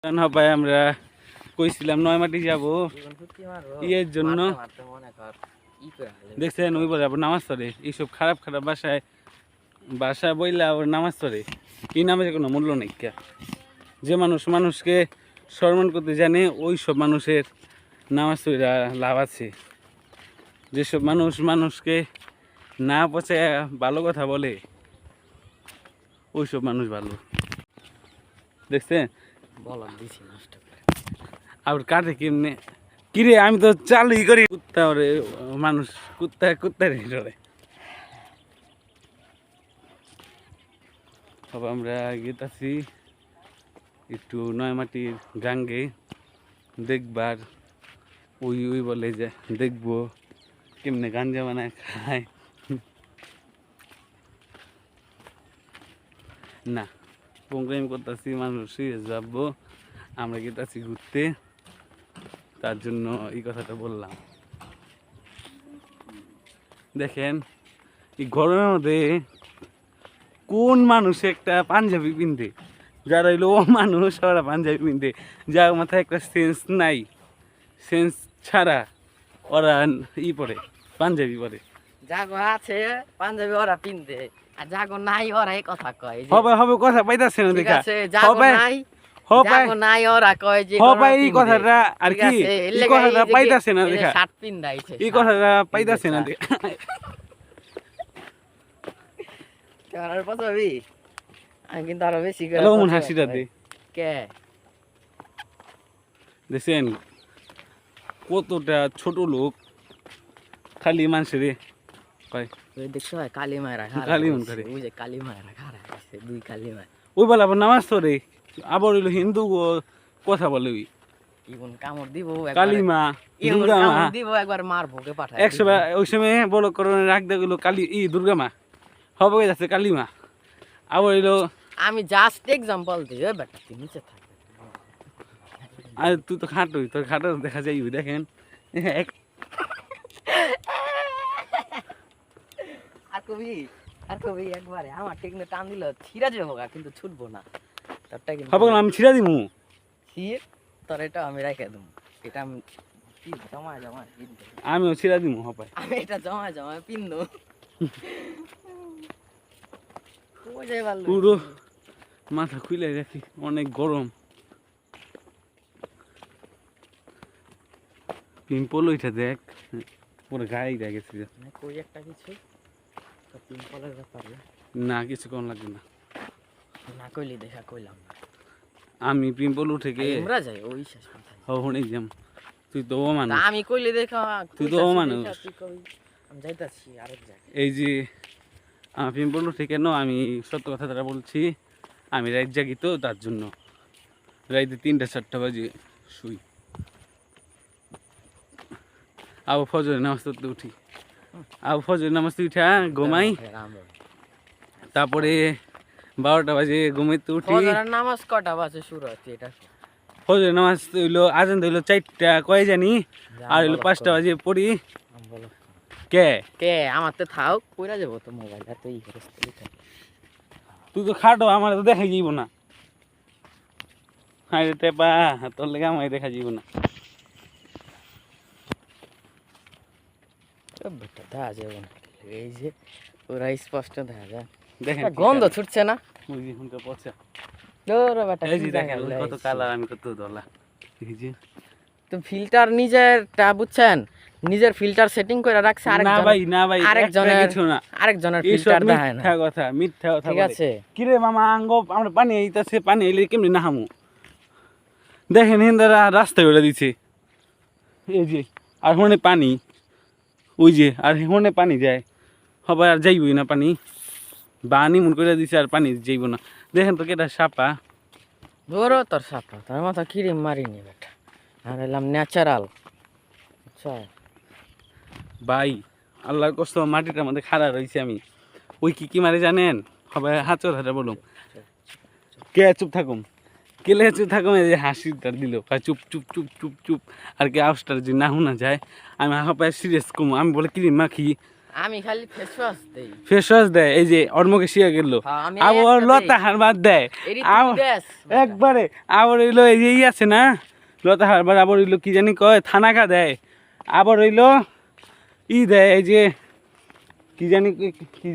ভাই আমরা কইছিলাম নয়মাটি যাব ইয়ের জন্য। দেখছেন ওই বলে আবার নামাজ পড়ে, এইসব খারাপ খারাপ বাসায় বইলে আবার নামাজ পড়ে। এই নামাজের কোনো মূল্য নেই। যে মানুষ মানুষকে সম্মান করতে জানে ওই সব মানুষের নামাজ পড়া লাভ আছে। যেসব মানুষ মানুষকে না পচায় ভালো কথা বলে ওইসব মানুষ ভালো। দেখছেন আবার কাটে কেমনে কিরে, আমি তো চালুই করি কুত্তা ওরে মানুষ কুত্তা রে। তবে আমরা গেতাছি একটু নয়মাটির গাঙ্গে দেখবার। ওই বলে যে দেখবো কেমনে গাঞ্জা বানায় খায়। না প্রোগ্রাম করতেছি, মানুষ যাবো, আমরা গেতাছি ঘুরতে, তার জন্য এই কথাটা বললাম। দেখেন এই গরমের মধ্যে কোন মানুষ একটা পাঞ্জাবি পিনতে, যারা হইলো ও মানুষ ওরা পাঞ্জাবি পিনতে, যার মাথায় একটা সেন্স নাই, সেন্স ছাড়া ওরা পরে পাঞ্জাবি পরে। যাগো আছে পাঞ্জাবি ওরা পিনতে, আর যাগো নাই ওরা এই কথা কয়। হবে কথা পাইতাছে না দেখা। যাগো নাই ওরা কয় যে এই কথাটা আর কি, এই কথাটা পাইতাছে না দেখা। শার্ট পিনদাইছে, এই কথাটা পাইতাছে না দেখা। আর পাছাবি আমি কিন্তু আরো বেশি করে মন হাসিটা দে কে দেখছেন কতটা ছোট লোক, খালি মানুষের কয় দেখছো কালী মায়েরা ওই যে কালী মায়েরা খারা আছে, দুই কালী মায় ওই বেলা আবার নামাজ পড়ে, আবার হইলো হিন্দু কথা বলে ওই কামড় দিব কালিমা দুর্গা মা দিব, একবার মারবো কে পাঠায় 100 ওই সময় বড় করণে রাখ দেগুলো কালী দুর্গা মা হবে যাচ্ছে কালিমা। আবার হইলো আমি জাস্ট এক্সাম্পল দিই বেটা, তুই নিচে থাক। আর তুই তো খাটোই, তোর খাটো দেখা যায়। দেখেন আর কবি একবারে আমার টেকনে টান দিল ছিড়া যাবো, কিন্তু ছুটবো না। তারটা কিন্তু হবে আমি ছিড়া দিমু, তোর এটা আমি রেখে দেবো, এটা আমি আমিও ছিড়া দিমু। হবে আমি এটা জমা পিনবো পুরো মাথা খুলে রাখি, অনেক গরম। পিম্পল ওইটা দেখ পুরো গায়ে গেছে। কই একটা কিছু পিম্পলের ব্যাপারে না কিছু কোন লাগবে না, না কইলি দেখা কইলাম না। আমি পিম্পল উঠে গিয়ে আমরা যাই ওই শেষ কথা হনে যাম। তুই তো ও মানুষ, আমি কইলি দেখা তুই তো ও মানুষ। আমি যাইতাছি আরেক জায়গায়। এই যে আমি পিম্পল উঠে কেন, আমি সত্য কথাটা বলছি, আমি রাত জাগি তো তার জন্য। রাইতে 3টা-4টা বাজে শুই, আবার ফজরের নামাজ পড়তে উঠি, আবার ফজরের নামাজ উঠা ঘুমাই, তারপরে 12টা বাজে ঘুমাইতে উঠি। ফজরের নামাজ কটা বাজে শুরু হচ্ছে? এটা ফজরের নামাজ হইলো আজান হইলো 4টা কয় জানি, আর হইলো 5টা বাজে পড়ি। কে আমার তো থাও কইরা যাব তো মোবাইল আর তুই করিস। তুই তো খাটো, আমার তো দেখা যাইব না। আরে টেপা তোর লেগে আমার দেখা যাইব না। বেটা দেখা যাবে না, এই যে ওরা স্পষ্ট দেখা যায়। দেখেন গন্ধ ছুটছে না, মুরগি হুনটা পচা। ওরে বেটা এই যে দেখেন কত কালার, আমি কত দলা। এই যে তো ফিল্টার নিজেরটা বুঝছেন, নিজের ফিল্টার সেটিং করে রাখছে। আরেকজনের ফিল্টার দেখায় না। মিথ্যা কথা ঠিক আছে। কিরে মামা আঙ্গ আমরা পানি আইতাছে, পানি আইলে কেমনি নাহামু? দেখেন হিন্দারা রাস্তা করে দিছে, এই যে আর হনে পানি, ওই যে আর হনে পানি যায়, হবে আর যাইবই না পানি, বানি মন করে দিছে আর পানি যাইব না। দেখেন তো কেটা সাপা, বড় তোর সাপা, তোর মাথা কিরিম মারিনি বেটা, আর এলাম ন্যাচারাল। আচ্ছা ভাই আল্লাহর কসম মাটিটার মধ্যে খাড়া রয়েছে আমি। ওই কি মারে জানেন? হবে হাঁচর হাঁটা বলুন, কে চুপ থাকুম, কেলে চুপ থাকুম। এই যে হাসিটার দিল চুপ চুপ চুপ চুপ চুপ, আর কি আওয়াজটার যদি না শোনা যায় আমি হাঁপায় সিরিয়াস কম। আমি বলে ক্রিম মাখি, আমি খালি ফেস ওয়াশ দেই। ফেস ওয়াশ দেয়, এই যে ওর মুখে শিয়া গেল, হ্যাঁ, আমি আবার একটা লতা দেই। হারবার দেয় এরি তুই আবার দেস একবারে, আবার হইলো এই যে আছে না লতা হারবার, আবার হইলো কি জানি কয় থানাকা দেয়, আবার হইলো দেয় এই যে কি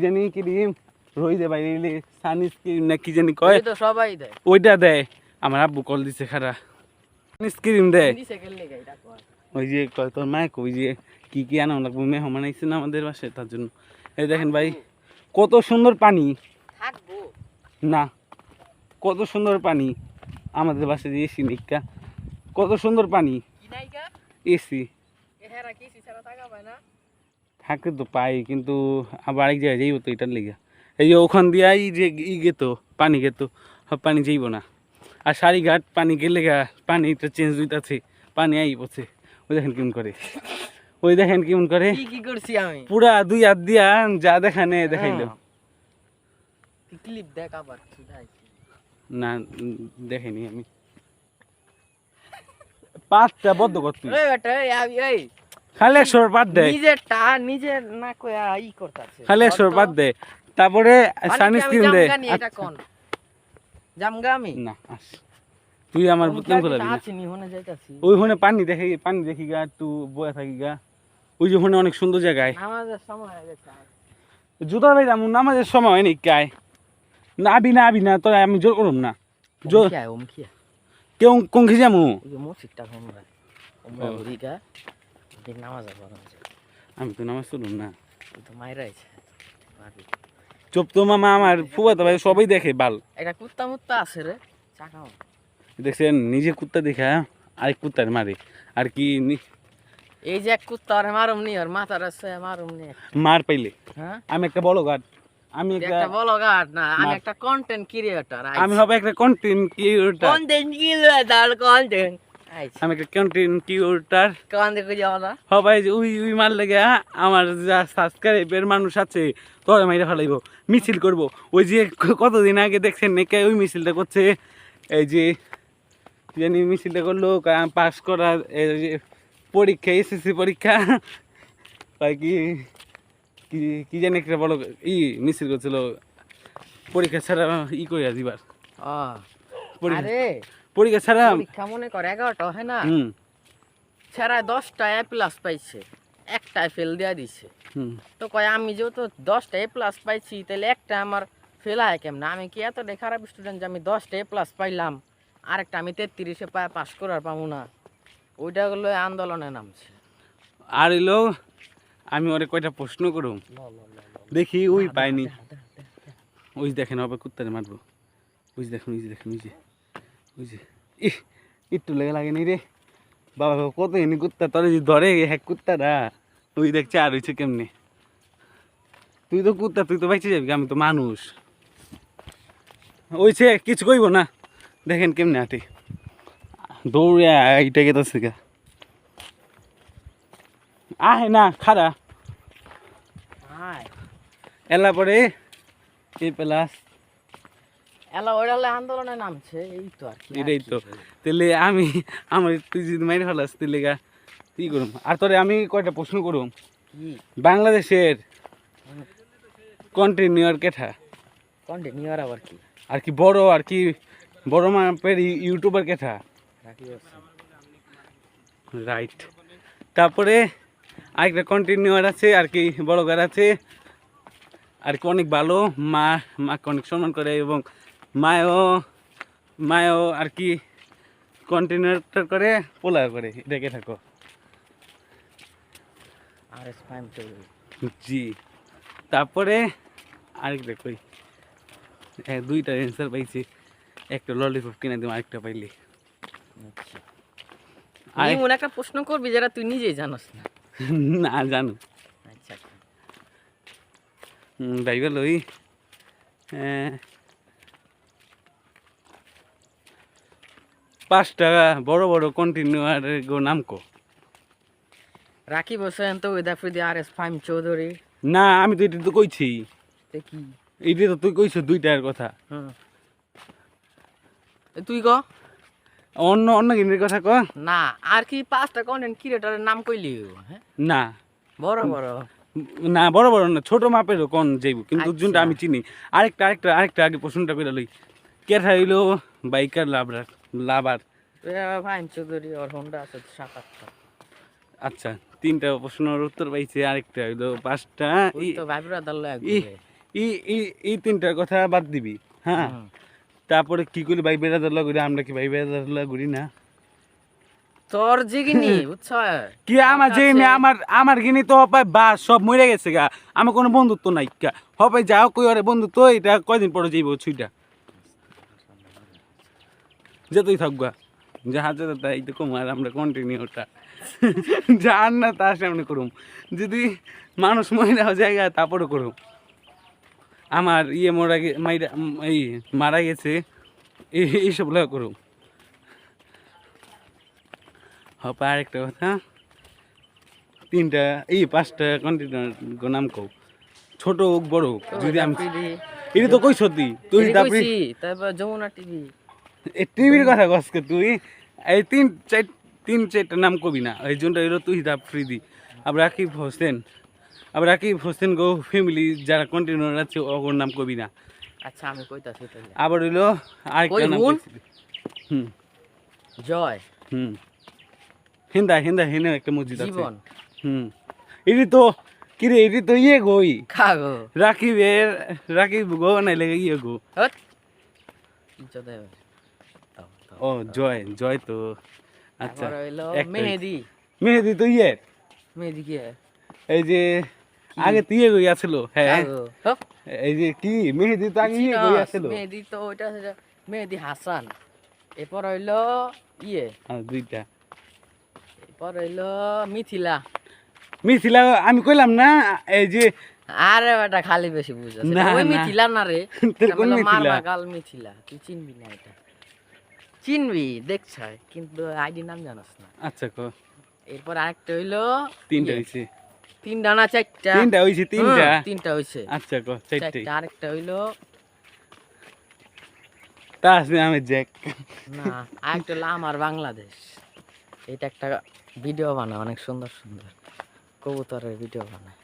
জানি ক্রিম রই দে বাইরে সানস্ক্রিন না কি জানি কয়, ওই তো সবাই দেয়। ওইটা দেয়। আমার আব্বু কল দিছে খারা, সানস্ক্রিন দেয়। দিছে কেন লেগে এটা কয়? ওই যে কয় তোর মায় কই যে কি আনা লাগবে, মেহমান আইছে না আমাদের বাসায়, তার জন্য। এই দেখেন ভাই কত সুন্দর পানি, থাকবো। না কত সুন্দর পানি আমাদের বাসায়, যে এসি নিকা কত সুন্দর পানি, কি নাইকা? এসি এহারা কি সিসারা থাকা পায় না? থাকে তো পাই, কিন্তু আবার আরেক জায়গায় যাইব তো এটার লেগে। এই যে ওখান দিয়ে যে গেত পানি গেত, পানি যাইব না। আর সারিঘাট পানি গেলে পানিটা চেঞ্জ হইতাছে, পানি আই পড়ছে। ওই দেখেন কেমন করে, ওই দেখেন কেমন করে, কি করছি আমি? পুরা 2 হাত দিয়া যা দেখানে দেখাইলো। ক্লিপ দেখ আবার সুদাই। না দেখাইনি আমি, 5টা বদ্ধ করতে ওই বেটা এই খালি 100 বাদ দেয়, নিজের না কয়া ই করতাছে। খালি 100 বাদ দেয়। তারপরে সানস্ক্রিন দেয়। এটা কোন জামগা আমি? না আস, তুই আমার বুতন করে দিবি না। আছি নি হনে যাইতাছি। ওই হনে পানি দেখি গা, একটু বয়া থাকি গা। ওই যে হনে অনেক সুন্দর জায়গায়, আমাদের সময় হয়ে গেছে। জুতা ভাই যাবো নামাজের সময় হয় নাকি কায়, না আবি না তোরা, আমি জোর করুম না। জোর ওম কি কেউ কঙ্খি যামু, ওই যে মসজিদটা ওমরা ঘুরিটা দিন নামাজ পড়া আছে। আমি তো নামাজ পড়ুম না। তুই তো মাইরা আইছে ভাবি। চুপ তো মামা, আমার ফুয়াতো ভাই সবাই দেখে বাল। একটা কুত্তা মুত্তা আছে রে, চাকাও। দেখছেন নিজে কুত্তা দেখা আরেক কুত্তার মারে, আর কি এই যে এক কুত্তা আর মারুম নি, আর মাথার আছে মারুম নি। মার পাইলে। হ্যাঁ, আমি একটা বড় গাট, আমি একটা ব্লগার না, আমি একটা কন্টেন্ট ক্রিয়েটর। আমি হবে একটা content creator, content creator content আইছে। আমি একটা কন্টেন্ট ক্রিয়েটর কান দেখে যাও না। সবাই যে উই মার লেগে আমার যা সাবস্ক্রাইবের মানুষ আছে তোরে মাইরা ফেলাইব, মিছিল করব। ওই যে কতদিন আগে দেখছেন নাকি ওই মিছিলটা করছে, এই যে কি জানি মিছিলটা করলো পাস করা এই যে পরীক্ষা, এসএসসি পরীক্ষা, তাই কি কি কি জানি একটা বলো মিছিল করছিল, পরীক্ষা ছাড়া করে দিবার, আরে পরীক্ষা ছাড়া। পরীক্ষা মনে কর 11টা হয় না, হুম ছাড়া 10টা এ প্লাস পাইছে, একটাই ফেল দিয়া দিছে। হুম তো কয় আমি যেহেতু 10টা এ প্লাস পাইছি, তাহলে একটা আমার ফেল হয় কেমন? আমি কি এতটা খারাপ স্টুডেন্ট যে আমি 10টা এ প্লাস পাইলাম, আরেকটা আমি 33-এ পাস করার পাবো না? ওইটা হলো আন্দোলনে নামছে। আর এলো আমি ওরে কয়টা প্রশ্ন করুম, দেখি ওই পাইনি। ওই দেখেন হবে কুত্তারে মারবো, ওই যে দেখুন, ওই যে একটু লেগে লাগেনি রে বাবা, কত এনে কুত্তা তোর যে ধরে হ্যাঁ কুত্তারা, ওই দেখছে আর হয়েছে কেমনে। তুই তো কুত্তা, তুই তো বাইচে যাবি, আমি তো মানুষ। ওইছে কিছু কইব না, দেখেন কেমনে হাঁটে, দৌড়ে এইটা গেতেছে গা, আহে না খারা এলা পরে এই প্লাস এলা ওইটা হলে আন্দোলনে নামছে, এই তো আর কি। এটাই তো, তাহলে আমি আমার তুই যদি মাইরে ফেলাস তাহলে গা কি করুম। আর তোরে আমি কয়টা প্রশ্ন করুম, কি বাংলাদেশের কন্টিনিউয়ার কেঠা, কন্টিনিউ আবার কি? আর কি বড় মাপের ইউটিউবার কেঠা, রাকিব হোসেন। রাইট। তারপরে আরেকটা কন্টিনিউয়ার আছে আর কি, বড়গার আছে আর কি, অনেক ভালো, মাকে অনেক সম্মান করে, এবং মায়ও আর কি কন্টিনিউয়ার করে, পোলা করে, এটাকে থাকো। আরএস ফাইম চৌধুরী। জি। তারপরে আরেকটা কই, দুইটা অ্যান্সার পাইছি, একটা ললিপপ কিনে দিম, আরেকটা পাইলি। আচ্ছা, এমন একটা প্রশ্ন করবি যারা তুই নিজেই জানোস না। না জানো, আচ্ছা ভাইবা লই, 5টা বড় বড় কন্টিনিউয়ার গো নাম কো। রাকিব হোসেন, তো উইদাফ্রিদি, আরএস ফাইম চৌধুরী। না আমি তো এটা তো কইছি, তে কি এইটা তো তুই কইছ দুইটার কথা, তুই ক অন্য অন্য কিনের কথা ক না। আর কি 5টা কন্টেন্ট ক্রিয়েটরের নাম কইলি? হ্যাঁ না, বড় বড় না বড় বড় না, ছোট মাপেরও কোন যাইব, কিন্তু আচ্ছা। যোনটা আমি চিনি। আরেকটা আগে প্রশ্নটা করে লই, কেটা হইলো বাইকার লাভার লাভার? ফাইন চৌধুরী ওর হোন্ডা আছে 7-8টা। আচ্ছা, 3টা প্রশ্নের উত্তর পাইছে, আরেকটা হইলো 5টা। ওই তো ভাই ব্রাদার লয় ই ঘুরে। ই ই এই 3টার কথা বাদ দিবি, হ্যাঁ? হুম। তারপরে কি করি, ভাই বেড়াদার ঘুরি, আমরা কি ভাই বেড়াদার ঘুরি না? তোর জিগিনি বুঝছ কি আমার যে আমার গিনি তো হপায় বাস সব মরে গেছে গা, আমার কোনো বন্ধুত্ব নাই কা, হপায় যাও কই আরে বন্ধুত্ব, এটা কয়দিন পরে যাইব ছুইটা, যেতেই থাকবা যাহা যেতে তাই তো কম, আর আমরা কন্টিনিউ ওটা যার না তার সামনে করুম, যদি মানুষ মহিলা জায়গা তারপরে করুম। আমার ইয়ে এই মারা গেছে, এইসব লোক করুম। হপা আরেকটা কথা, 5টা কন্টিনিউ নাম কও, ছোট হোক বড় হোক, যদি আমি এটা তো কই সত্যি তুই তারপরে তারপর যমুনা টিভি। টিভির কথা কসকে তুই, এই 3-4টা নাম কবি না, এই জন্য হইলো তুই ফ্রিদি, আবার রাকিব হোসেন গো ফ্যামিলি যারা কন্টিনিউ আছে ওর নাম কবি না। আচ্ছা আমি কইতাছি তাহলে। আবার হইলো আরেকটা নাম কইছিলি, হুম জয়, হুম হিন্দা হিন্দা একটা মসজিদ আছে, জীবন, হুম এটি তো কিরে, এটি তো ইয়ে গই খাগো রাকিব গো নাই লেগে ইয়ে গো। হট ইজ্জত দেবে। ও জয় তো, আচ্ছা। তারপর হইলো একটা মেহেদি। মেহেদি তো ইয়ে, মেহেদি কি এই যে আগে তো ইয়ে গই আছিল, হ্যাঁ খাগো হপ এই যে কি মেহেদি তো আগে ইয়ে গই আছিল। মেহেদি তো ওইটা হচ্ছে মেহেদি হাসান। এরপর হইলো ইয়ে, আর 2টা এরপর হইলো মিথিলা, আমি কইলাম না এই যে আরে বেটা খালি বেশি বুঝছ না, ওই না। মিথিলা না রে, তোর কোন মারবা মিথিলা? গাল মিথিলা, তুই চিনবি না এটা, চিনবি দেখছ কিন্তু আইডি নাম জানাস না। আচ্ছা কো, এরপর আরেকটা হইলো 3টা হইছে, 3টা না 4টা, 3টা হইছে, 3টা 3টা হইছে। আচ্ছা কো, 4টাই। 4টা আরেকটা হইলো তাসমি আহমেদ জ্যাক, না, আরেকটা হলো আমার বাংলাদেশ। এটা একটা ভিডিও বানায় অনেক সুন্দর সুন্দর কবুতরের ভিডিও বানায়,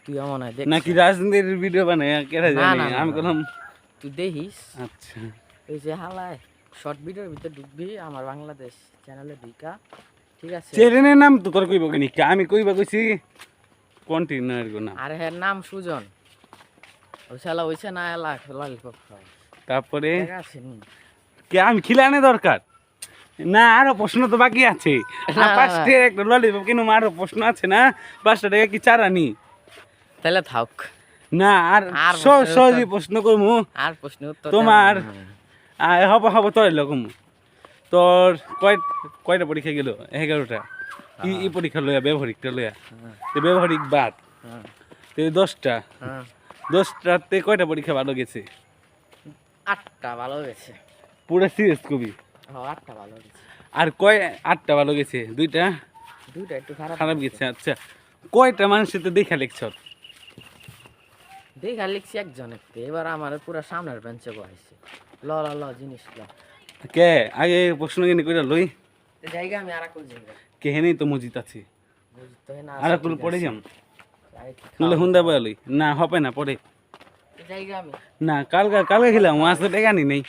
তুইও মনে হয় দেখছিস। নাকি রাজনীতির ভিডিও বানায় কেরা না, জানি, না, না, আমি না। বললাম তুই দেখিস আচ্ছা। ওই যে হালায় শর্ট ভিডিওর ভিতরে ঢুকবি, আমার বাংলাদেশ চ্যানেলে ঢুকা, ঠিক আছে? চ্যানেলের নাম তো তোর কইব কেন, আমি কইবা কইছি কন্টিনিউয়ার গো নাম। আর হ্যাঁ নাম সুজন, ওই শালা হইছে না এলা ললিপপ খাওয়া, তারপরে ঠিক আছে নি? কে আমি খিলানে দরকার না, আরো প্রশ্ন তো বাকি আছে। না, না, 5টা একটা ললিপপ কিনো, আরো প্রশ্ন আছে না, 5টা টাকা কি চারা নি? তাহলে থাক, না আর আর সহজই প্রশ্ন করমু আর প্রশ্ন উত্তর তোমার। দেওয়া যাবে না। হব তোর এরকম, তোর কয়টা পরীক্ষা গেল? 11টা। ই পরীক্ষা লইয়া ব্যবহারিকটা লইয়া, তো ব্যবহারিক বাদ, হ্যাঁ, তো 10টা, হ্যাঁ। 10টাতে কয়টা পরীক্ষা ভালো গেছে? 8টা ভালো গেছে, পুরো সিরিয়াস কবি। 8টা ভালো গেছে, আর 8টা ভালো গেছে, 2টা দুইটা একটু খারাপ খারাপ গেছে। আচ্ছা, কয়টা মানুষের তো দেখা লেখছ? দেখা লিখছি একজনের, এবার আমার পুরো সামনের বেঞ্চে বসাইছে, ল ল ল জিনিস ল কে আগে প্রশ্ন কিনে কইরা লই, জায়গা আমি আর কোন জায়গা কেহেনেই তো মসজিদ আছে, বুঝতে না আর তুই পড়ে যাম, নলে হুন্দা বয়া লই না, হবে না পড়ে জায়গা আমি না, কালকে খেলাম, আসতে টাকা নি নেই,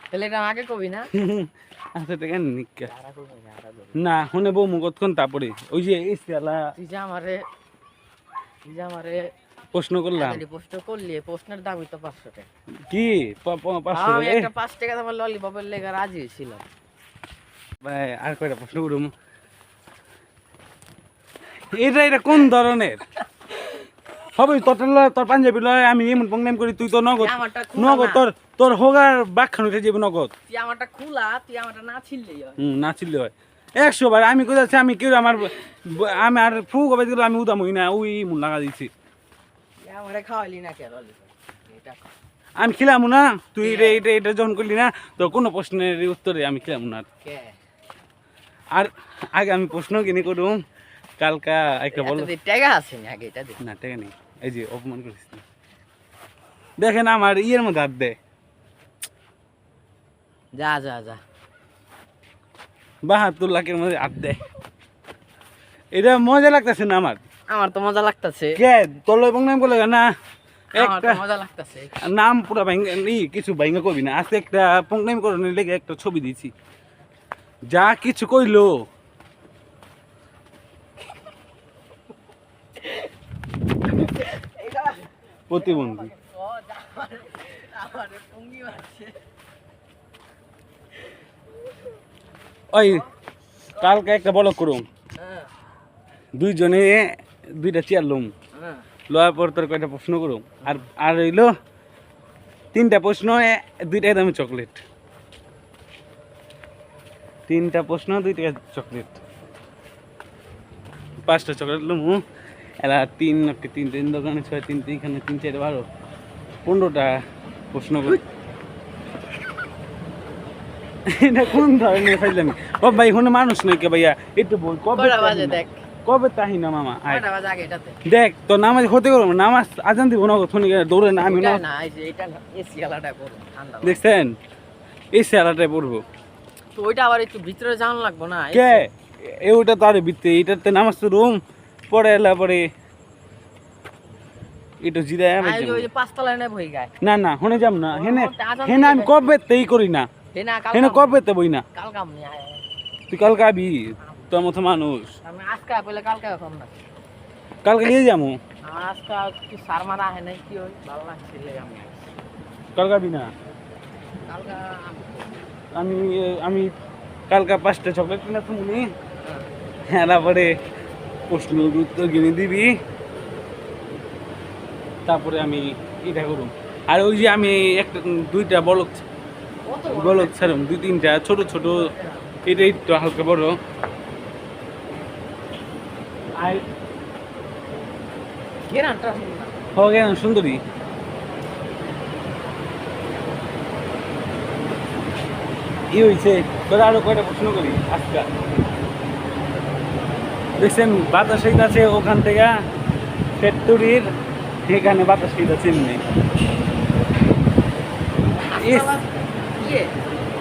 তাহলে এটা আগে কবি না, আসতে টাকা নি নিকা আরা কবি না, আরা কবি না, শুনে বউ মুখতক্ষণ তারপরে ওই যে ইস্তালা তুই যে আমারে প্রশ্ন করলাম এতটি প্রশ্ন করলি, এই প্রশ্নের দামই তো 500 টাকা। কি 500 আমি টাকা? একটা 5 টাকা তোমার ললিপপের লেগে রাজি হয়েছিলাম। ভাই আর কয়টা প্রশ্ন করুম, এটা কোন ধরনের হবে? তোর পাঞ্জাবি লয়, আমি এমন প্রোগ্রাম করি, তুই তো নগদ আমারটা খোলা নগদ, না। তোর হোগার বাক খানো খেয়ে যাবে নগদ। তুই আমারটা খোলা, তুই আমারটা না ছিললেই হয়। না ছিল হয় 100 বার আমি কোথাচ্ছি, আমি কেউ আমি আর ফু কবে দিল, আমি উদাম হই না, ওই মন লাগা দিছি, তুই আমারে খাওয়াইলি না কে ললিপপ, এটা খা। আমি খেলাম না, তুই এটা যখন করলি না, তোর কোনো প্রশ্নের উত্তরে আমি খেলাম না। কে আর আগে আমি প্রশ্ন কিনে করুম, কালকা একটা বলো এতদিন টাকা আছে না, আগে এটা দে। না, টাকা নেই, এই যে অপমান করিস না। দেখেন আমার ইয়ের মধ্যে হাত দেয়, যা যা যা 72 লাখের মধ্যে হাত দেয়, এটা মজা লাগতেছে না আমার। আমার তো মজা লাগতাছে, কে তোর এবং নাম বলে না আমার তো একটা মজা লাগতাছে। নাম পুরা ভাঙ্গা কিছু ভাঙ্গা করবি না। আজকে একটা পংনাম করণের লেগে একটা ছবি দিছি, যা কিছু কইলো প্রতিবন্ধী। ওই কালকে একটা বলক করুম, দুইজনে দুইটা চেয়ার লুম, লওয়ার পর তোর কয়টা প্রশ্ন করুম, আর আর হইলো 3টা প্রশ্ন, 2টাই দামি চকলেট। 3টা প্রশ্ন 2টা চকলেট, 5টা চকলেট লুমু। এরা 3 দোকানে 6 3 এখানে 3 4 12 15টা প্রশ্ন করি। এটা কোন ধরনের ফাইলামি? ও ভাই হুনে মানুষ নয় কে ভাইয়া, একটু বল কবে কয়টা বাজে দেখ, কবে তাহি না মামা আয় কয়টা বাজে আগে এটাতে দেখ। তো নামাজ হতে করবো, নামাজ আজান দিব না, থনি দৌড়ে না আমি না। না এই যে এটা এসি আলাদা করো ঠান্ডা লাগে। দেখছেন এই স্যালাটাই পড়বো তো ওইটা আবার একটু ভিতরে যাওয়ান লাগবো না? কে ওটা তো আরে বিতে এটাতে নামাজ তো রুম পরে এলা পরে একটু জিরা ওই যে 5 তলায় নেব হই গায়। না না হনে যাম না, হেনে আজান হেনে আমি কবে তেই করি না, হে না কাল হেনে কবে তে বই না। কাল কাম নি আয়, তুই কালকে আবি, তোর মতো মানুষ আমি আজকে কইলে কালকে কম না। কালকে নিয়ে যাবো। আমার আজকে কি সার মারা হয় নাই, কি হই ভালো লাগছে লেগে আমি কালকে আবি না? কালকে আমি আমি কালকে 5টা চকলেট কিনা তুমি হ্যাঁ, তারপরে প্রশ্ন উত্তর কিনে দিবি, তারপরে আমি এটা করুম। আর ওই যে আমি একটা 2টা বলক বলক ছাড়ুম, 2-3টা ছোট ছোট, এটা একটু হালকা বড়। আর গেরানটা হবে কেন সুন্দরী ই হয়েছে। তোরা আরো কয়টা প্রশ্ন করি আজকে। দেখছেন বাতাস আছে ওখান থেকে ফ্যাক্টরির, এখানে বাতাস আছে এমনি। ইস ইয়ে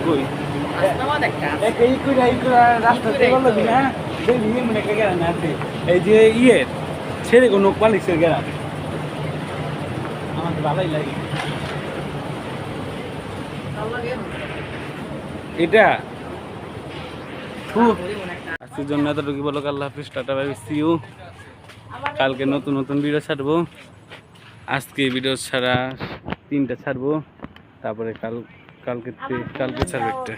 কই আসনাবাদ একটা এই কইরা রাস্তা থেকে বললো কি না, দেখবি এমনি একটা গ্রামে আছে, এই যে ইয়ের ছেড়ে কোনো পালিশের গ্রাম, আমার তো ভালোই লাগে এটা। আজকের জন্য এতটুকু বলো, আল্লাহ হাফিজ, টাটা বাই, সি ইউ। কালকে নতুন নতুন ভিডিও ছাড়বো, আজকে ভিডিও ছাড়া 3টা ছাড়বো, তারপরে কালকে ছাড়বো একটা।